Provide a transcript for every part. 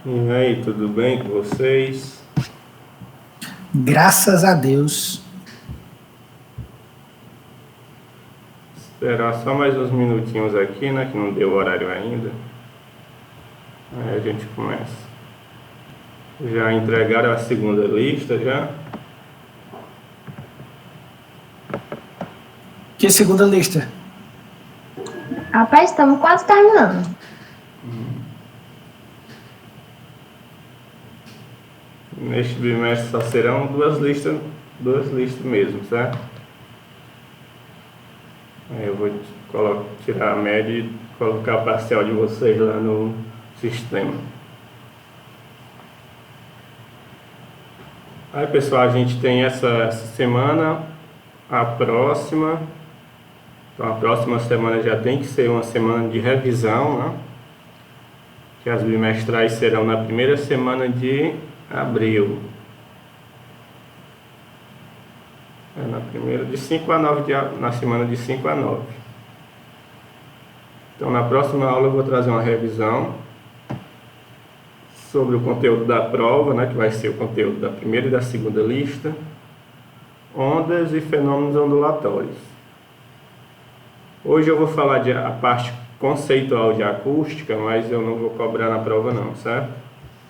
E aí, tudo bem com vocês? Graças a Deus. Esperar só mais uns minutinhos aqui, né? Que não deu horário ainda. Aí a gente começa. Já entregaram a segunda lista já? Que segunda lista? Rapaz, estamos quase terminando. Neste bimestre só serão duas listas mesmo, certo? Aí eu vou tirar a média e colocar a parcial de vocês lá no sistema. Aí pessoal, a gente tem essa semana, a próxima. Então a próxima semana já tem que ser uma semana de revisão, né? Que as bimestrais serão na primeira semana de abril. Na primeira de 5 a 9, na semana de 5 a 9. Então na próxima aula eu vou trazer uma revisão sobre o conteúdo da prova, né, que vai ser o conteúdo da primeira e da segunda lista, ondas e fenômenos ondulatórios. Hoje eu vou falar a parte conceitual de acústica, mas eu não vou cobrar na prova não, certo?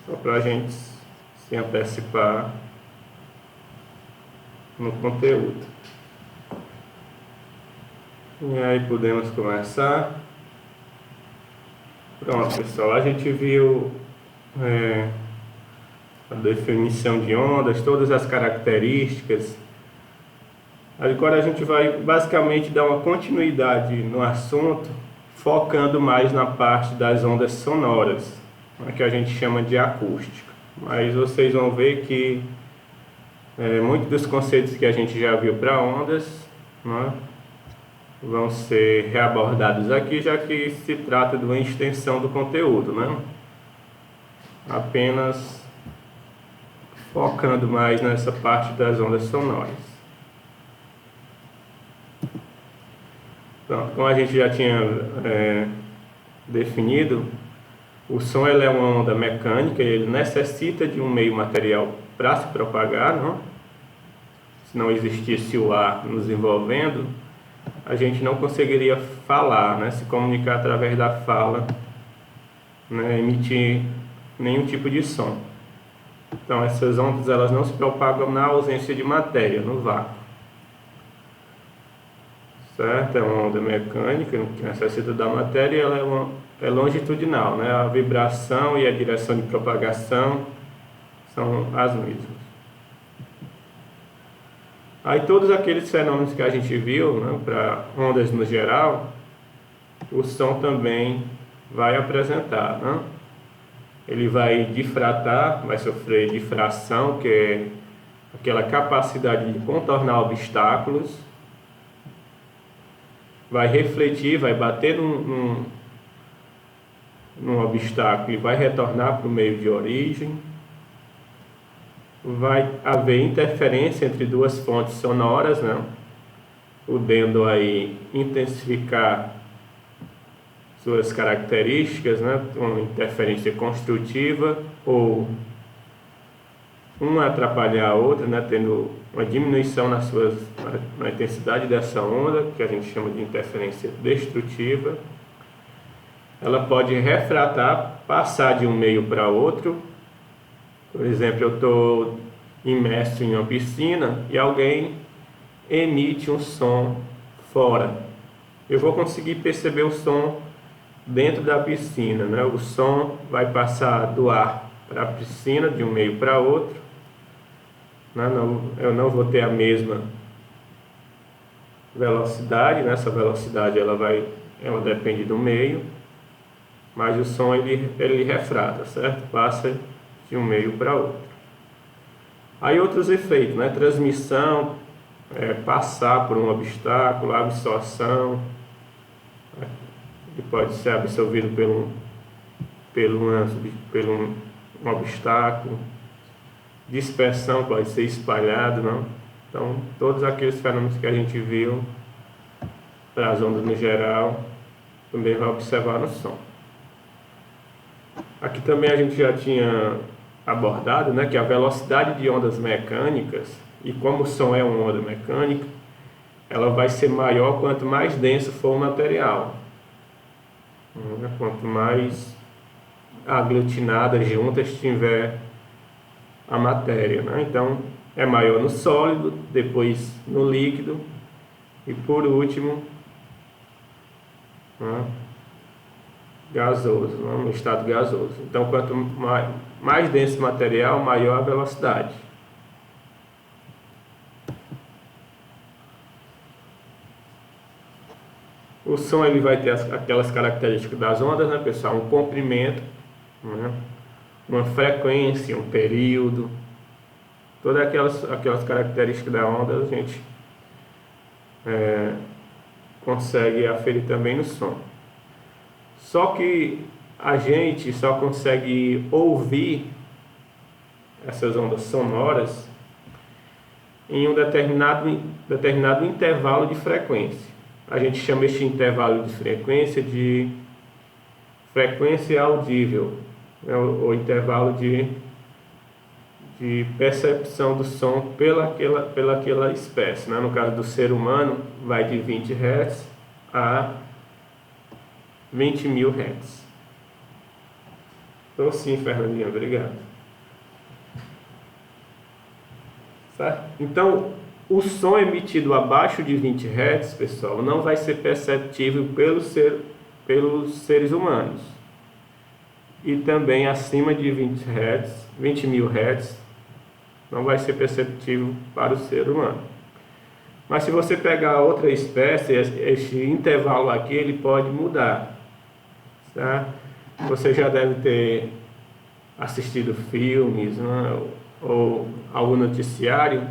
Só para a gente se antecipar no conteúdo. E aí podemos começar. Pronto, pessoal, a gente viu a definição de ondas, todas as características. Agora a gente vai basicamente dar uma continuidade no assunto, focando mais na parte das ondas sonoras, que a gente chama de acústica. Mas vocês vão ver que muitos dos conceitos que a gente já viu para ondas, né, vão ser reabordados aqui, já que se trata de uma extensão do conteúdo, né? Apenas focando mais nessa parte das ondas sonoras. Então, como a gente já tinha definido, o som ele é uma onda mecânica, ele necessita de um meio material para se propagar, não? Se não existisse o ar nos envolvendo, a gente não conseguiria falar, né? Se comunicar através da fala, né? Emitir nenhum tipo de som. Então essas ondas elas não se propagam na ausência de matéria, no vácuo. Certo? É uma onda mecânica que necessita da matéria e ela é longitudinal, né? A vibração e a direção de propagação são as mesmas. Aí todos aqueles fenômenos que a gente viu, né, para ondas no geral, o som também vai apresentar, né? Ele vai difratar, vai sofrer difração, que é aquela capacidade de contornar obstáculos, vai refletir, vai bater num obstáculo e vai retornar para o meio de origem. Vai haver interferência entre duas fontes sonoras, né? Podendo aí intensificar suas características, né? Uma interferência construtiva ou uma atrapalhar a outra, né? Tendo uma diminuição na intensidade dessa onda, que a gente chama de interferência destrutiva. Ela pode refratar, passar de um meio para outro. Por exemplo, eu estou imerso em uma piscina e alguém emite um som fora. Eu vou conseguir perceber o som dentro da piscina, né? O som vai passar do ar para a piscina, de um meio para outro. Eu não vou ter a mesma velocidade, né? Essa velocidade ela depende do meio, mas o som ele refrata, certo? Passa de um meio para outro. Aí outros efeitos, né? Transmissão, passar por um obstáculo, absorção, que pode ser absorvido por um obstáculo, dispersão pode ser espalhado, não? Então todos aqueles fenômenos que a gente viu para as ondas no geral também vai observar no som. Aqui também a gente já tinha abordado, né, que a velocidade de ondas mecânicas, e como o som é uma onda mecânica, ela vai ser maior quanto mais denso for o material, né? Quanto mais aglutinada, junta estiver a matéria, né? Então é maior no sólido, depois no líquido e por último, né, gasoso, né, no estado gasoso. Então quanto mais denso o material, maior a velocidade. O som ele vai ter aquelas características das ondas, né, pessoal? Um comprimento, né, uma frequência, um período, todas aquelas características da onda a gente consegue aferir também no som. Só que a gente só consegue ouvir essas ondas sonoras em um determinado intervalo de frequência. A gente chama este intervalo de frequência de frequência audível, né, o intervalo de percepção do som pelaquela espécie, né? No caso do ser humano, vai de 20 Hz a 20.000 Hz. Então sim, Fernandinho, obrigado. Certo? Então, o som emitido abaixo de 20 Hz, pessoal, não vai ser perceptível pelos seres humanos. E também acima de 20 Hz, 20.000 Hz, não vai ser perceptível para o ser humano. Mas se você pegar outra espécie, este intervalo aqui ele pode mudar. Tá? Você já deve ter assistido filmes, né, ou algum noticiário,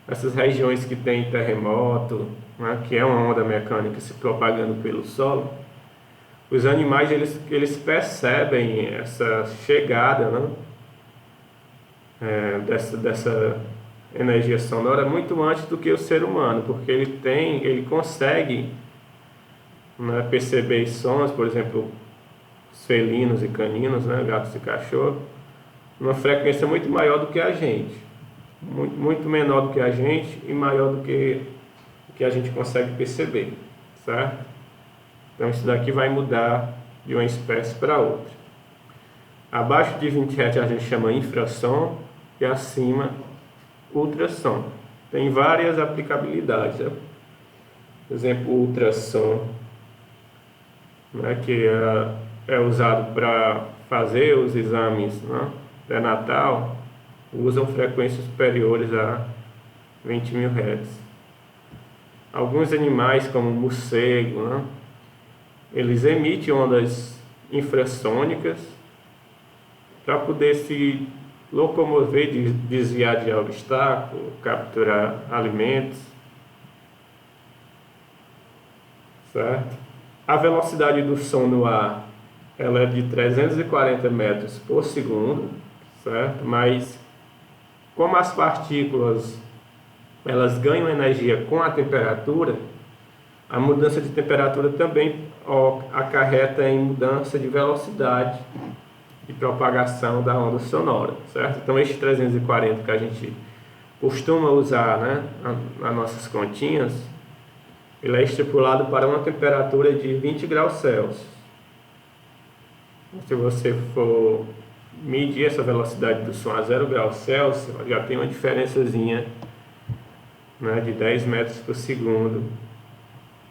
essas regiões que tem terremoto, né, que é uma onda mecânica se propagando pelo solo. Os animais eles percebem essa chegada, né, dessa energia sonora muito antes do que o ser humano, porque ele consegue, né, perceber sons, por exemplo, os felinos e caninos, né, gatos e cachorros, numa frequência muito maior do que a gente, muito menor do que a gente e maior do que a gente consegue perceber, certo? Então isso daqui vai mudar de uma espécie para outra. Abaixo de 20 Hz a gente chama infrassom e acima ultrassom. Tem várias aplicabilidades, né? Por exemplo, o ultrassom, né, que é usado para fazer os exames, né, pré-natal, usam frequências superiores a 20.000 Hz. Alguns animais, como o morcego, né, eles emitem ondas infrassônicas para poder se locomover, desviar de obstáculos, capturar alimentos, certo? A velocidade do som no ar ela é de 340 metros por segundo, certo? Mas como as partículas elas ganham energia com a temperatura, a mudança de temperatura também acarreta em mudança de velocidade de propagação da onda sonora, certo? Então este 340 que a gente costuma usar, né, nas nossas continhas, ele é estipulado para uma temperatura de 20 graus Celsius. Se você for medir essa velocidade do som a 0 graus Celsius, já tem uma diferençazinha, né, de 10 metros por segundo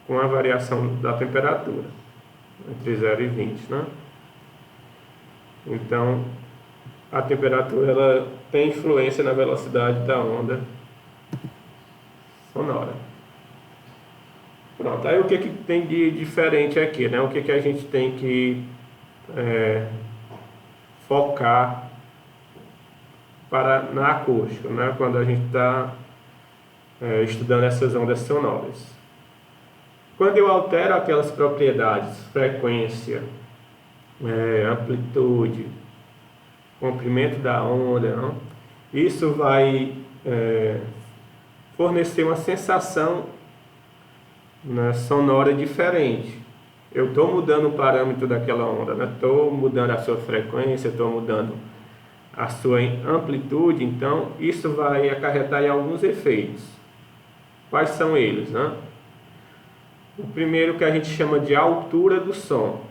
com a variação da temperatura entre 0 e 20, né? Então a temperatura ela tem influência na velocidade da onda sonora. Pronto, aí o que tem de diferente aqui, né? O que a gente tem que focar na acústica, né? Quando a gente está estudando essas ondas sonoras. Quando eu altero aquelas propriedades, frequência, amplitude, comprimento da onda, não? Isso vai fornecer uma sensação, né, sonora diferente. eu estou mudando o parâmetro daquela onda, né? Estou mudando a sua frequência, estou mudando a sua amplitude, então isso vai acarretar em alguns efeitos. Quais são eles, né? O primeiro que a gente chama de altura do som.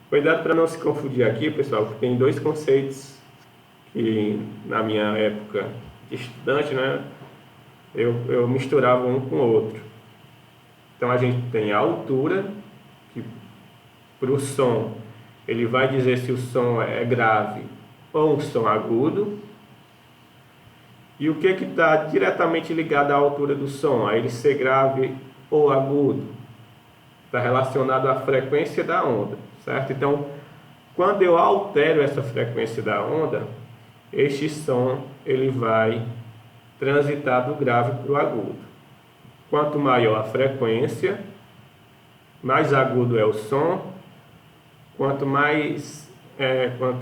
Cuidado para não se confundir aqui, pessoal, porque tem dois conceitos que na minha época de estudante, né, eu misturava um com o outro. Então a gente tem a altura, que para o som ele vai dizer se o som é grave ou um som agudo. E o que está diretamente ligado à altura do som, a ele ser grave ou agudo? Está relacionado à frequência da onda, certo? Então, quando eu altero essa frequência da onda, este som ele vai transitar do grave para o agudo. Quanto maior a frequência, mais agudo é o som. Quanto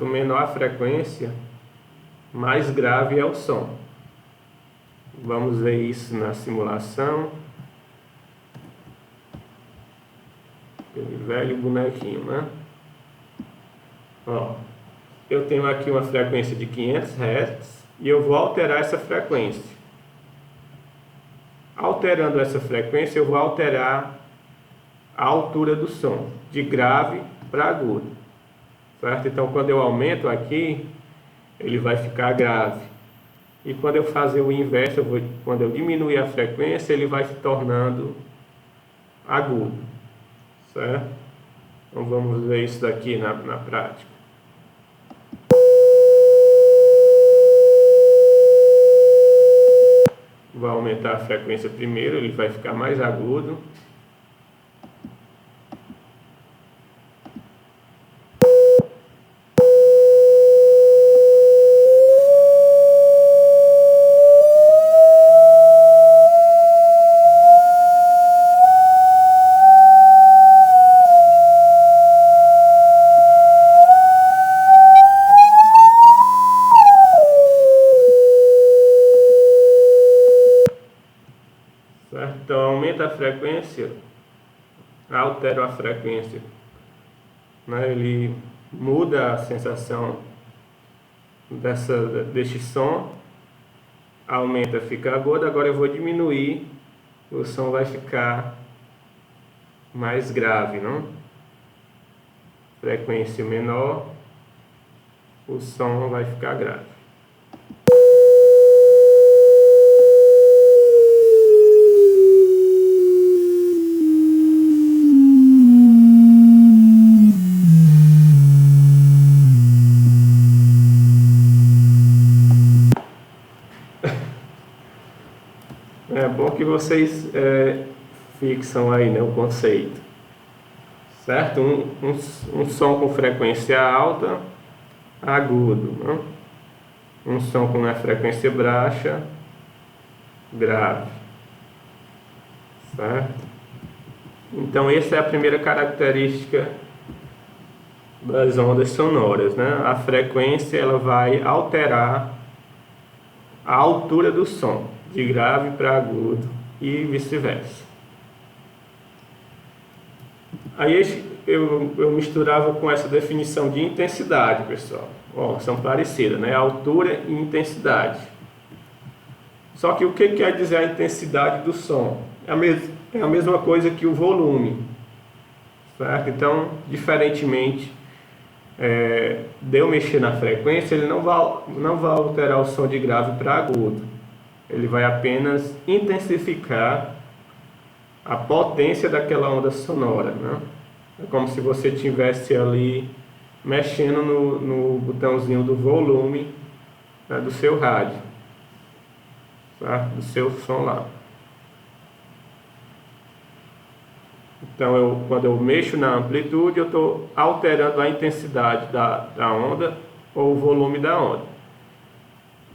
menor a frequência, mais grave é o som. Vamos ver isso na simulação. Aquele velho bonequinho, né? Ó, eu tenho aqui uma frequência de 500 Hz e eu vou alterar essa frequência. Alterando essa frequência, eu vou alterar a altura do som, de grave para agudo, certo? Então, quando eu aumento aqui, ele vai ficar grave. E quando eu fazer o inverso, quando eu diminuir a frequência, ele vai se tornando agudo, certo? Então, vamos ver isso daqui na prática. Vou aumentar a frequência primeiro, ele vai ficar mais agudo. Então, aumenta a frequência, altera a frequência, né? Ele muda a sensação deste som, aumenta, fica agudo. Agora eu vou diminuir, o som vai ficar mais grave, não? Frequência menor, o som vai ficar grave. É bom que vocês fixam aí, né, o conceito, certo? Um som com frequência alta, agudo, né? Um som com uma frequência baixa, grave, certo? Então essa é a primeira característica das ondas sonoras, né? A frequência ela vai alterar a altura do som, de grave para agudo e vice-versa. Aí eu misturava com essa definição de intensidade, pessoal. Ó, são parecidas, né? Altura e intensidade. Só que o que quer dizer a intensidade do som? É a mesma coisa que o volume, certo? Então, diferentemente de eu mexer na frequência, ele não vai alterar o som de grave para agudo. Ele vai apenas intensificar a potência daquela onda sonora, né? É como se você estivesse ali mexendo no botãozinho do volume, né, do seu rádio, tá? Do seu som lá. Então, quando eu mexo na amplitude, eu estou alterando a intensidade da onda ou o volume da onda.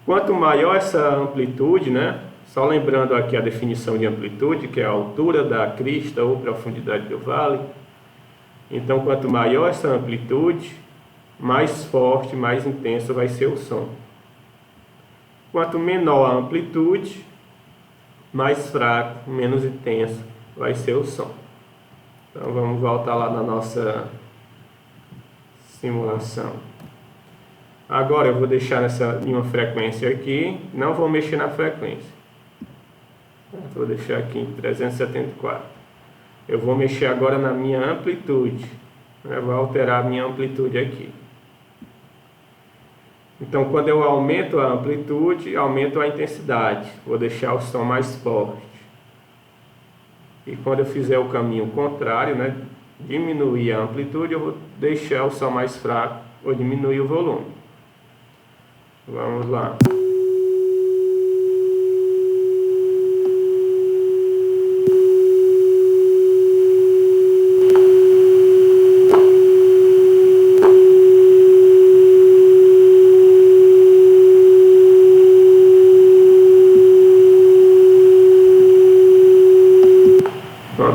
Quanto maior essa amplitude, né? Só lembrando aqui a definição de amplitude, que é a altura da crista ou profundidade do vale. Então, quanto maior essa amplitude, mais forte, mais intenso vai ser o som. Quanto menor a amplitude, mais fraco, menos intenso vai ser o som. Então vamos voltar lá na nossa simulação. Agora eu vou deixar em uma frequência aqui, não vou mexer na frequência. Vou deixar aqui em 374. Eu vou mexer agora na minha amplitude. Vou alterar a minha amplitude aqui. Então quando eu aumento a amplitude, aumento a intensidade. Vou deixar o som mais forte. E quando eu fizer o caminho contrário, né, diminuir a amplitude, eu vou deixar o som mais fraco ou diminuir o volume. Vamos lá.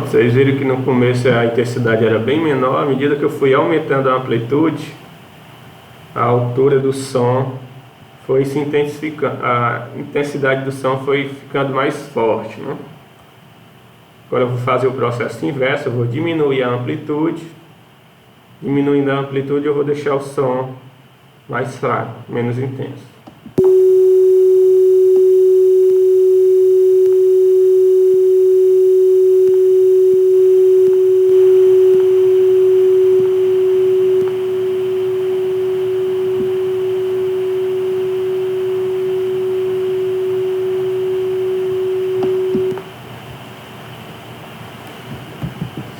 Vocês viram que no começo a intensidade era bem menor. À medida que eu fui aumentando a amplitude, a altura do som foi se intensificando, a intensidade do som foi ficando mais forte, né? Agora eu vou fazer o processo inverso, eu vou diminuir a amplitude. Diminuindo a amplitude eu vou deixar o som mais fraco, menos intenso.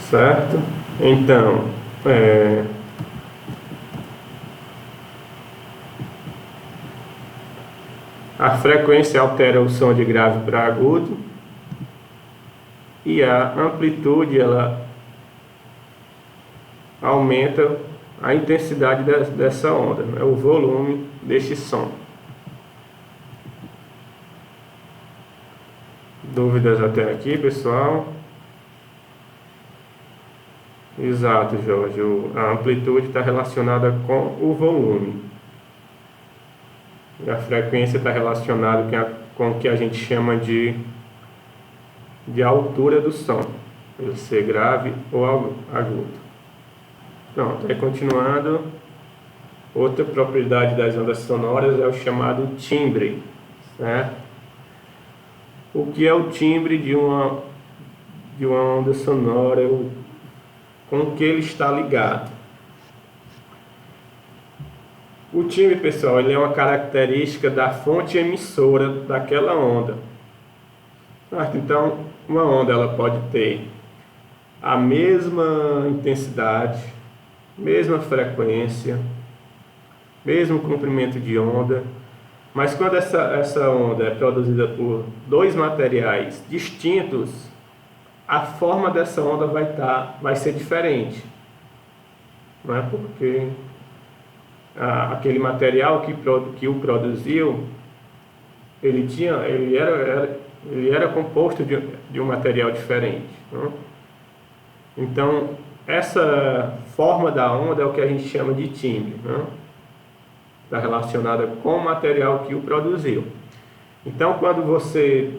Certo? Então, a frequência altera o som de grave para agudo e a amplitude ela aumenta a intensidade dessa onda, né? O volume deste som. Dúvidas até aqui, pessoal? Exato, Jorge. A amplitude está relacionada com o volume. E a frequência está relacionada com o que a gente chama de altura do som. Pode ser grave ou agudo. Pronto, aí continuando. Outra propriedade das ondas sonoras é o chamado timbre. Certo? O que é o timbre de uma onda sonora? Com o que ele está ligado. O timbre, pessoal, ele é uma característica da fonte emissora daquela onda. Então, uma onda ela pode ter a mesma intensidade, mesma frequência, mesmo comprimento de onda, mas quando essa onda é produzida por dois materiais distintos, a forma dessa onda vai ser diferente, não é? Porque aquele material que o produziu, ele era composto de um material diferente, não é? Então essa forma da onda é o que a gente chama de timbre, não é? Está relacionada com o material que o produziu. Então quando você,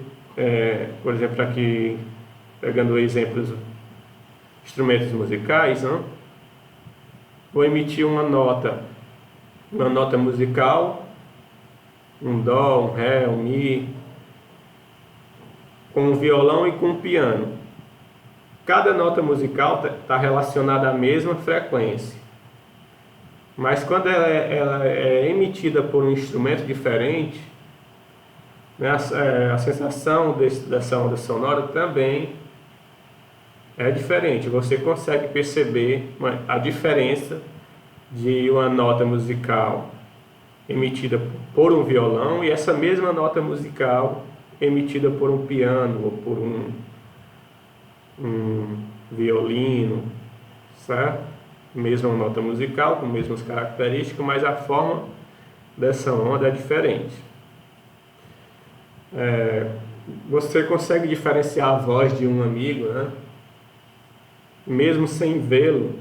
por exemplo, aqui pegando exemplos, instrumentos musicais, né? Vou emitir uma nota musical, um dó, um ré, um mi, com um violão e com um piano. Cada nota musical está relacionada à mesma frequência, mas quando ela é emitida por um instrumento diferente, né, a sensação dessa onda sonora também é diferente. Você consegue perceber a diferença de uma nota musical emitida por um violão e essa mesma nota musical emitida por um piano ou por um violino, certo? Mesma nota musical, com mesmas características, mas a forma dessa onda é diferente. Você consegue diferenciar a voz de um amigo, né? Mesmo sem vê-lo,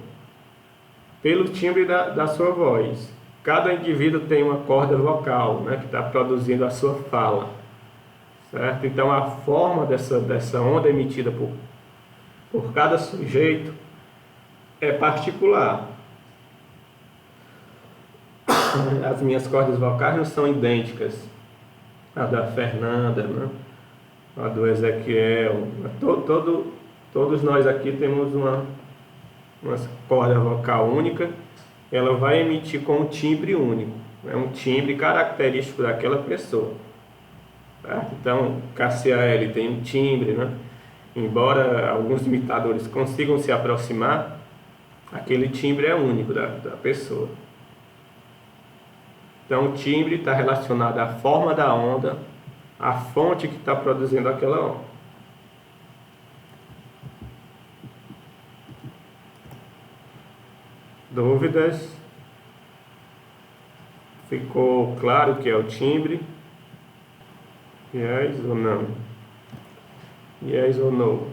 pelo timbre da sua voz. Cada indivíduo tem uma corda vocal, né, que está produzindo a sua fala, certo? Então a forma dessa onda emitida por cada sujeito é particular. As minhas cordas vocais não são idênticas à da Fernanda, né? A do Ezequiel. Todos nós aqui temos uma corda vocal única. Ela vai emitir com um timbre único. É um timbre característico daquela pessoa. Tá? Então, Cassiel tem um timbre, né? Embora alguns imitadores consigam se aproximar, aquele timbre é único da pessoa. Então, o timbre está relacionado à forma da onda, à fonte que está produzindo aquela onda. Dúvidas? Ficou claro o que é o timbre? Yes ou não? Yes ou não?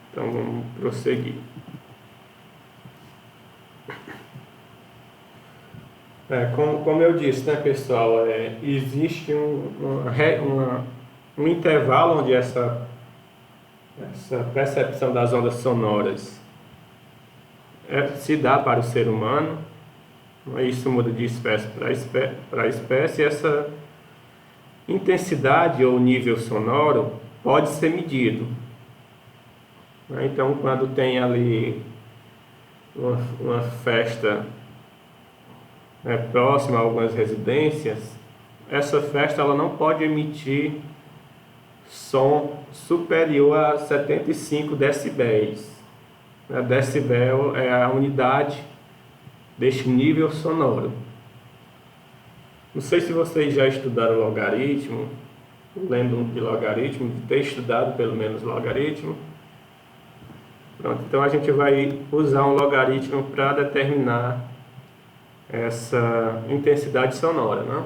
Então, vamos prosseguir. Como eu disse, né, pessoal, existe um intervalo onde essa percepção das ondas sonoras se dá para o ser humano. Isso muda de espécie para espécie. Essa intensidade ou nível sonoro pode ser medido. Então, quando tem ali uma festa próxima a algumas residências, essa festa ela não pode emitir som superior a 75 decibéis. Decibel é a unidade deste nível sonoro. Não sei se vocês já estudaram logaritmo, lembram de logaritmo, de ter estudado pelo menos logaritmo. Pronto, então a gente vai usar um logaritmo para determinar essa intensidade sonora, né?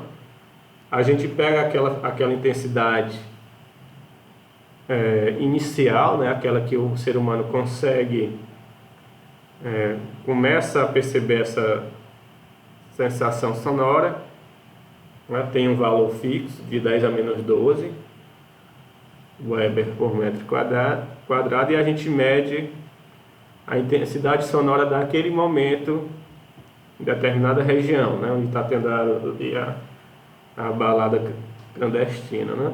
A gente pega aquela intensidade inicial, né? Aquela que o ser humano consegue, começa a perceber essa sensação sonora, né? Tem um valor fixo de 10 a menos 12 Weber por metro quadrado, e a gente mede a intensidade sonora daquele momento em determinada região, né, onde está tendo a balada clandestina, né?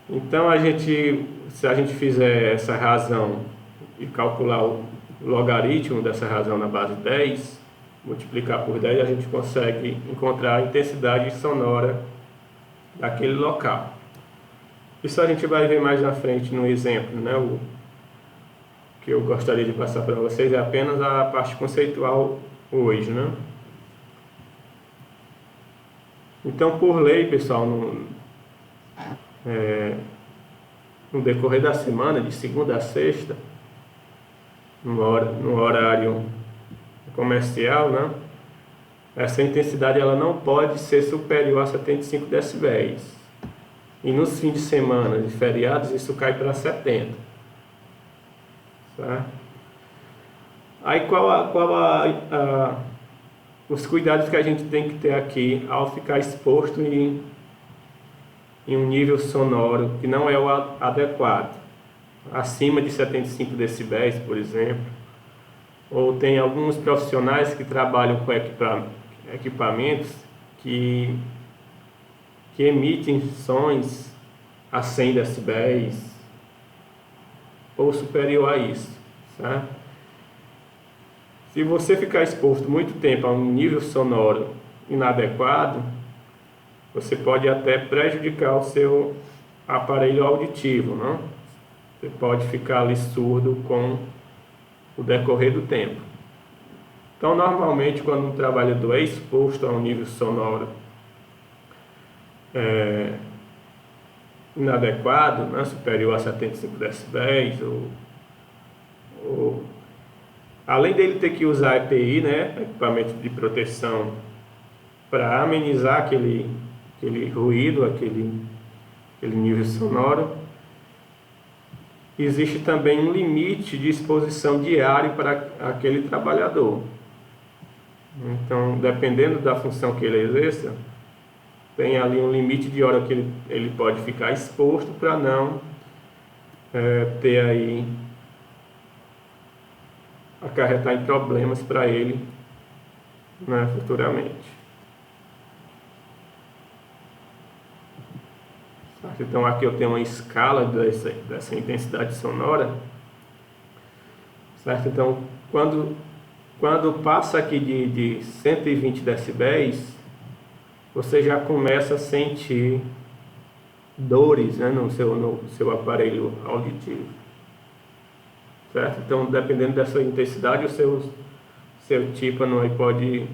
Então se a gente fizer essa razão e calcular o logaritmo dessa razão na base 10, multiplicar por 10, a gente consegue encontrar a intensidade sonora daquele local. Isso a gente vai ver mais na frente no exemplo, né? O que eu gostaria de passar para vocês é apenas a parte conceitual hoje, né? Então, por lei, pessoal, no decorrer da semana, de segunda a sexta, no horário comercial, né? Essa intensidade ela não pode ser superior a 75 decibéis. E nos fins de semana e feriados isso cai para 70. Certo? Aí os cuidados que a gente tem que ter aqui ao ficar exposto em um nível sonoro que não é o adequado, acima de 75 decibéis, por exemplo, ou tem alguns profissionais que trabalham com equipamentos que emitem sons a 100 decibéis ou superior a isso, certo? Se você ficar exposto muito tempo a um nível sonoro inadequado, você pode até prejudicar o seu aparelho auditivo, não? Você pode ficar ali surdo com o decorrer do tempo. Então, normalmente, quando um trabalhador é exposto a um nível sonoro inadequado, né, superior a 75 decibéis, além dele ter que usar EPI, né, equipamento de proteção, para amenizar aquele ruído, aquele nível sonoro, existe também um limite de exposição diário para aquele trabalhador. Então, dependendo da função que ele exerça, tem ali um limite de hora que ele pode ficar exposto para não ter aí, acarretar em problemas para ele, né, futuramente. Certo? Então aqui eu tenho uma escala dessa intensidade sonora, certo? Então quando passa aqui de 120 decibéis, você já começa a sentir dores, né, no seu aparelho auditivo, certo? Então, dependendo dessa intensidade, o seu tímpano aí pode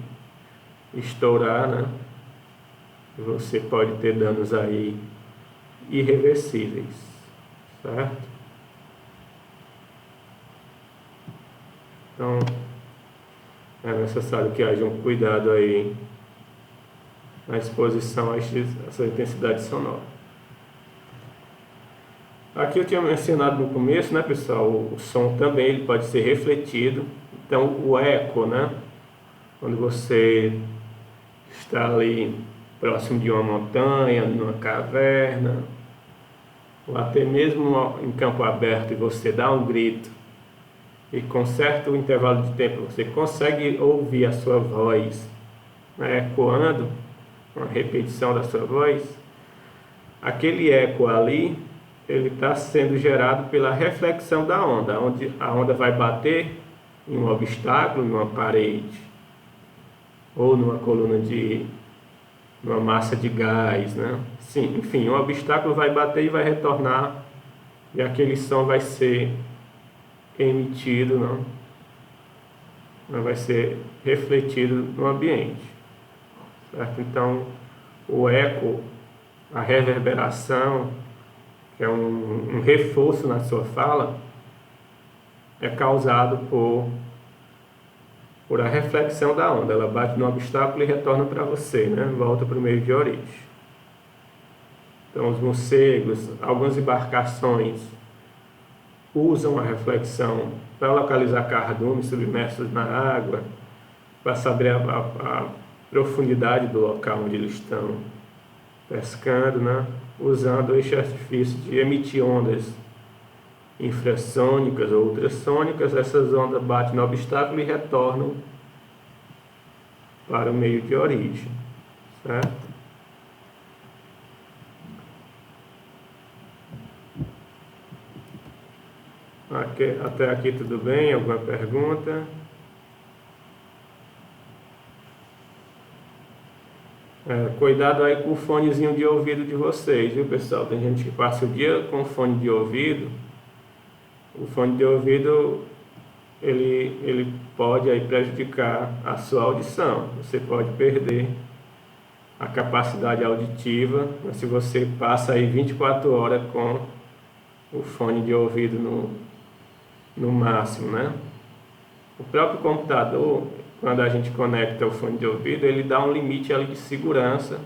estourar, né? Você pode ter danos aí irreversíveis, certo? Então, é necessário que haja um cuidado aí na exposição a essa intensidade sonora. Aqui eu tinha mencionado no começo, né, pessoal, o som também ele pode ser refletido. Então, o eco, né, quando você está ali próximo de uma montanha, numa caverna, ou até mesmo em campo aberto e você dá um grito, e com certo intervalo de tempo você consegue ouvir a sua voz, né, ecoando, uma repetição da sua voz, aquele eco ali, ele está sendo gerado pela reflexão da onda, onde a onda vai bater em um obstáculo, numa parede, ou numa coluna numa massa de gás, né? Sim, enfim, um obstáculo vai bater e vai retornar, e aquele som vai ser emitido, não vai ser refletido no ambiente, certo? Então, o eco, a reverberação, que é um reforço na sua fala, é causado por a reflexão da onda. Ela bate no obstáculo e retorna para você, né? Volta para o meio de origem. Então, os morcegos, algumas embarcações usam a reflexão para localizar cardumes submersos na água, para saber a profundidade do local onde eles estão pescando, né? Usando este artifício de emitir ondas infrassônicas ou ultrassônicas. Essas ondas batem no obstáculo e retornam para o meio de origem, certo? Até aqui tudo bem? Alguma pergunta? Cuidado aí com o fonezinho de ouvido de vocês, viu, pessoal? Tem gente que passa o dia com fone de ouvido. O fone de ouvido, ele pode aí prejudicar a sua audição. Você pode perder a capacidade auditiva, mas se você passa aí 24 horas com o fone de ouvido no máximo, né? O próprio computador, quando a gente conecta o fone de ouvido, ele dá um limite ali de segurança,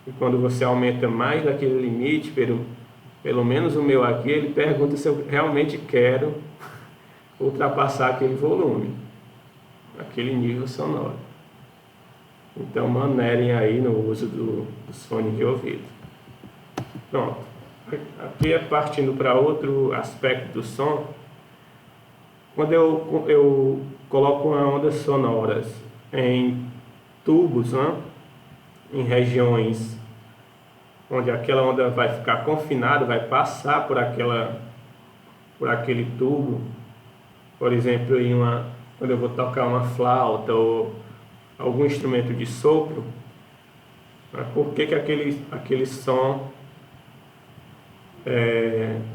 e quando você aumenta mais daquele limite, pelo menos o meu aqui, ele pergunta se eu realmente quero ultrapassar aquele volume, aquele nível sonoro. Então manerem aí no uso dos fones de ouvido. Pronto. Aqui é partindo para outro aspecto do som. Quando eu coloco ondas sonoras em tubos, né, em regiões onde aquela onda vai ficar confinada, vai passar por aquele tubo, por exemplo, quando eu vou tocar uma flauta ou algum instrumento de sopro, né, por que aquele som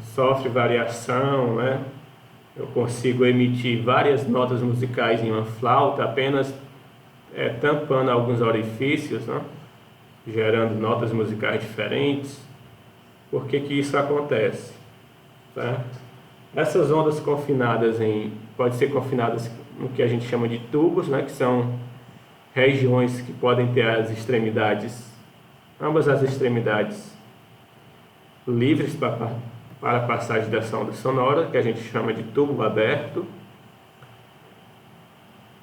sofre variação, né? Eu consigo emitir várias notas musicais em uma flauta apenas tampando alguns orifícios, né? Gerando notas musicais diferentes. Por que isso acontece? Tá? Essas ondas confinadas pode ser confinadas no que a gente chama de tubos, né? Que são regiões que podem ter ambas as extremidades livres para a passagem dessa onda sonora, que a gente chama de tubo aberto,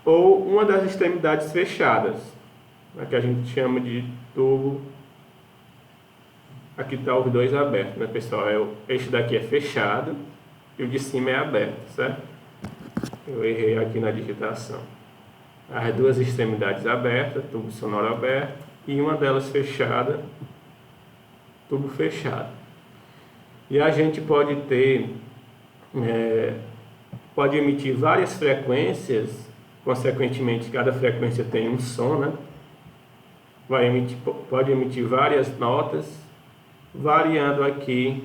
ou uma das extremidades fechadas, né, que a gente chama de tubo Aqui está os dois abertos, né, pessoal? Este daqui é fechado e o de cima é aberto, certo? Eu errei aqui na digitação. As duas extremidades abertas, tubo sonoro aberto, e uma delas fechada, tubo fechado. E a gente pode ter, pode emitir várias frequências, consequentemente cada frequência tem um som, né? Pode emitir várias notas, variando aqui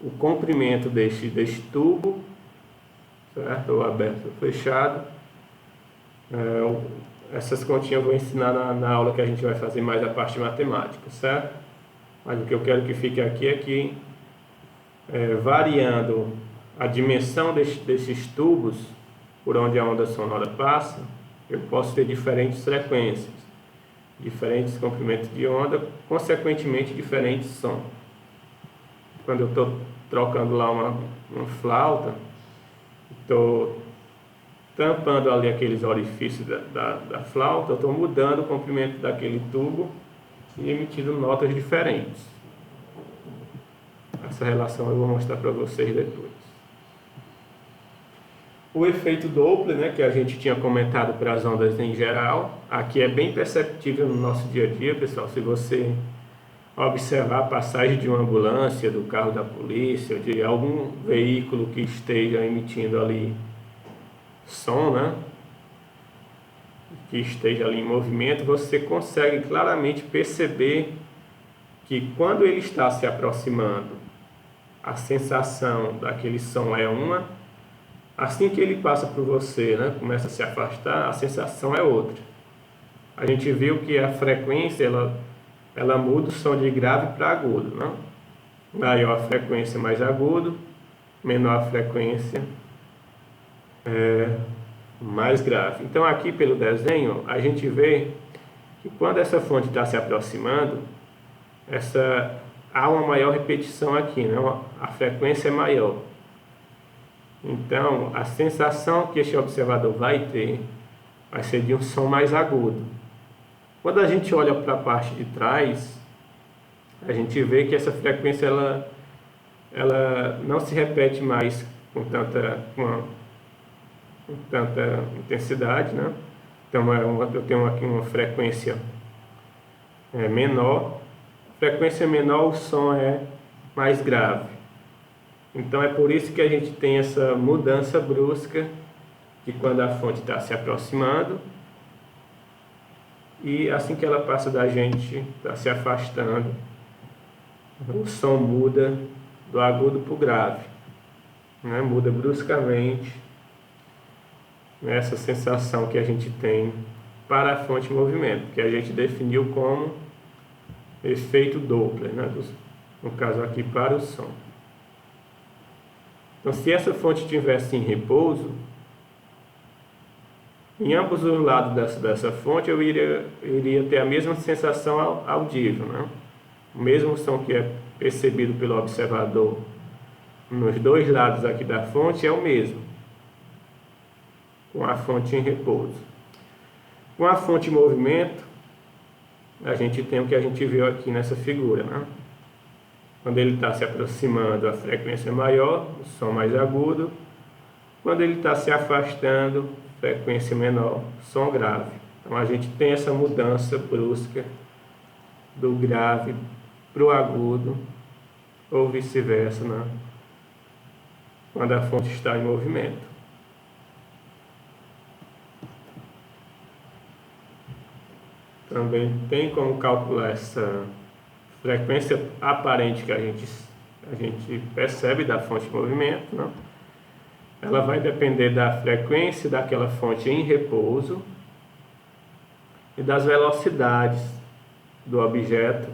o comprimento deste tubo, certo? Ou aberto ou fechado. Essas continhas eu vou ensinar na aula que a gente vai fazer mais a parte matemática, certo? Mas o que eu quero que fique aqui é que, variando a dimensão desses tubos por onde a onda sonora passa, eu posso ter diferentes frequências, diferentes comprimentos de onda, consequentemente diferentes sons. Quando eu estou trocando lá uma flauta, estou tampando ali aqueles orifícios da flauta, eu estou mudando o comprimento daquele tubo e emitindo notas diferentes. Essa relação eu vou mostrar para vocês depois. O efeito Doppler, né, que a gente tinha comentado para as ondas em geral, aqui é bem perceptível no nosso dia a dia, pessoal. Se você observar a passagem de uma ambulância, do carro da polícia, de algum veículo que esteja emitindo ali som, né, que esteja ali em movimento, você consegue claramente perceber que quando ele está se aproximando, a sensação daquele som é uma, assim que ele passa por você, né, começa a se afastar, a sensação é outra. A gente viu que a frequência, ela muda o som de grave para agudo, né? Maior a frequência, mais agudo, menor a frequência, mais grave. Então aqui pelo desenho, a gente vê que quando essa fonte está se aproximando, há uma maior repetição aqui, né? A frequência é maior. Então, a sensação que este observador vai ter vai ser de um som mais agudo. Quando a gente olha para a parte de trás, a gente vê que essa frequência ela não se repete mais com tanta intensidade, né? Então, eu tenho aqui uma frequência menor. Frequência menor, o som é mais grave. Então é por isso que a gente tem essa mudança brusca, que quando a fonte está se aproximando, e assim que ela passa da gente, está se afastando, o som muda do agudo para o grave, né? Muda bruscamente essa sensação que a gente tem para a fonte em movimento, que a gente definiu como efeito Doppler, né? No caso aqui para o som. Então, se essa fonte estivesse em repouso, em ambos os lados dessa fonte eu iria ter a mesma sensação audível, né? O mesmo som que é percebido pelo observador nos dois lados aqui da fonte é o mesmo, com a fonte em repouso. Com a fonte em movimento, a gente tem o que a gente viu aqui nessa figura, né? Quando ele está se aproximando, a frequência é maior, o som mais agudo. Quando ele está se afastando, frequência menor, som grave. Então a gente tem essa mudança brusca do grave para o agudo, ou vice-versa, né? Quando a fonte está em movimento. Também tem como calcular essa frequência aparente que a gente percebe da fonte em movimento, né? Ela vai depender da frequência daquela fonte em repouso e das velocidades do objeto,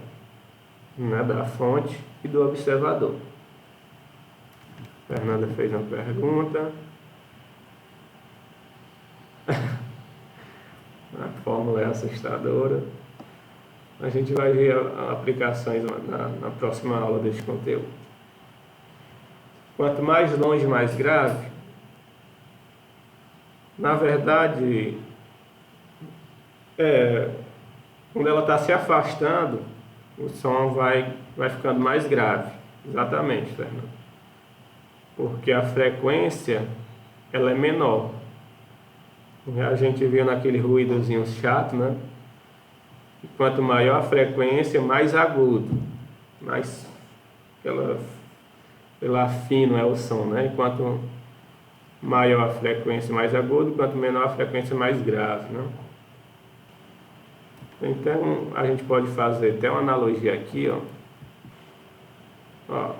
né, da fonte e do observador. Fernanda fez uma pergunta. A fórmula é assustadora. A gente vai ver aplicações na próxima aula deste conteúdo. Quanto mais longe, mais grave. Na verdade, quando ela está se afastando, o som vai ficando mais grave. Exatamente, Fernando. Porque a frequência ela é menor. A gente viu naquele ruídozinho chato, né? E quanto maior a frequência, mais agudo, mais pela fino é o som, né? E quanto maior a frequência, mais agudo, quanto menor a frequência, mais grave, né? Então, a gente pode fazer até uma analogia aqui, ó. Ó,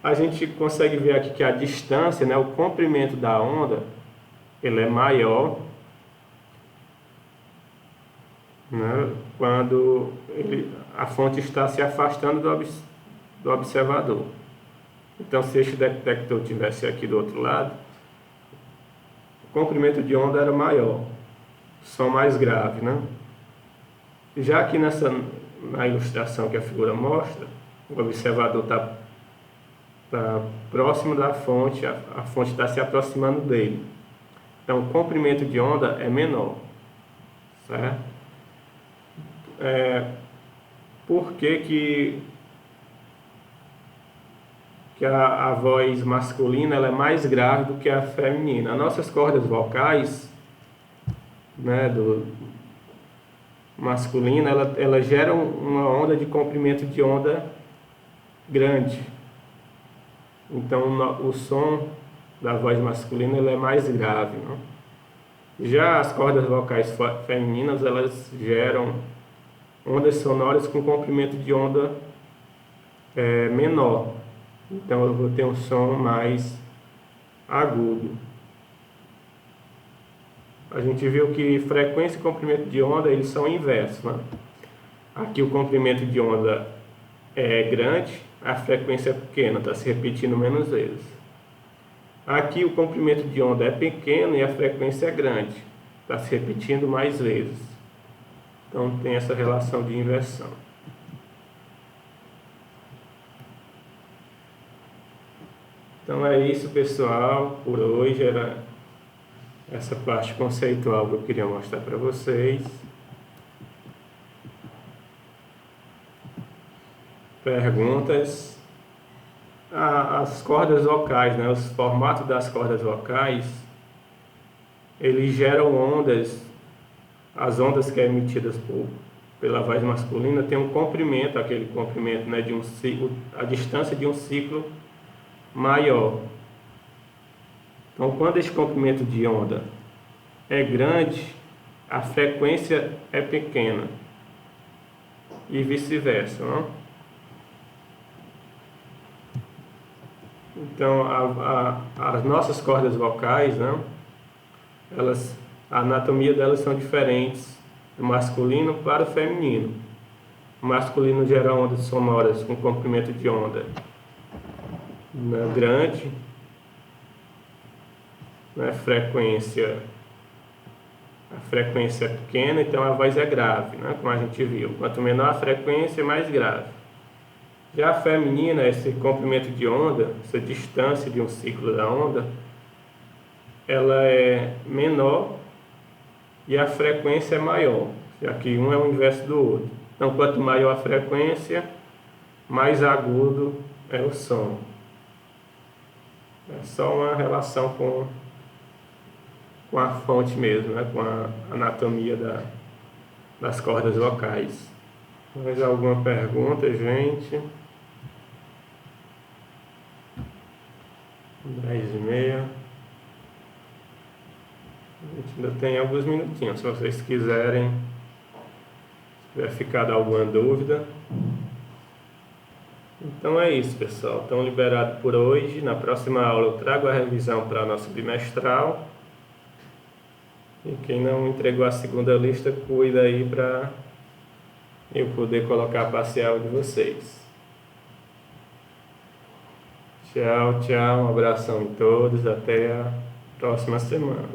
a gente consegue ver aqui que a distância, né, o comprimento da onda, ele é maior, né, quando a fonte está se afastando do observador. Então, se este detector tivesse aqui do outro lado, o comprimento de onda era maior, som mais grave, né? Já que na ilustração que a figura mostra, o observador está próximo da fonte, a fonte está se aproximando dele. Então, o comprimento de onda é menor, certo? Por que a voz masculina ela é mais grave do que a feminina? As nossas cordas vocais, né, masculina, ela gera uma onda de comprimento de onda grande. Então, o som da voz masculina ela é mais grave, né? Já as cordas vocais femininas, elas geram ondas sonoras com comprimento de onda menor. Então, eu vou ter um som mais agudo. A gente viu que frequência e comprimento de onda, eles são inversos, né? Aqui o comprimento de onda é grande, a frequência é pequena, está se repetindo menos vezes. Aqui o comprimento de onda é pequeno e a frequência é grande, está se repetindo mais vezes. Então tem essa relação de inversão. Então é isso, pessoal, por hoje era essa parte conceitual que eu queria mostrar para vocês. Perguntas? As cordas vocais, né? Os formatos das cordas vocais, eles geram ondas. As ondas que é emitidas pela voz masculina tem um comprimento, aquele comprimento, né, de um ciclo, a distância de um ciclo maior. Então, quando esse comprimento de onda é grande, a frequência é pequena e vice-versa, não? Então, as nossas cordas vocais, né, a anatomia delas são diferentes do masculino para o feminino. O masculino gera ondas sonoras com comprimento de onda grande, né, a frequência é pequena, então a voz é grave, né, como a gente viu. Quanto menor a frequência, mais grave. Já a feminina, esse comprimento de onda, essa distância de um ciclo da onda, ela é menor e a frequência é maior, já que um é o inverso do outro. Então, quanto maior a frequência, mais agudo é o som. É só uma relação com a fonte mesmo, né? Com a anatomia das cordas vocais. Mais alguma pergunta, gente? 10h30. A gente ainda tem alguns minutinhos, se vocês quiserem, se tiver ficado alguma dúvida. Então é isso, pessoal. Estão liberados por hoje. Na próxima aula eu trago a revisão para a nossa bimestral. E quem não entregou a segunda lista, cuida aí para eu poder colocar a parcial de vocês. Tchau, tchau. Um abração em todos. Até a próxima semana.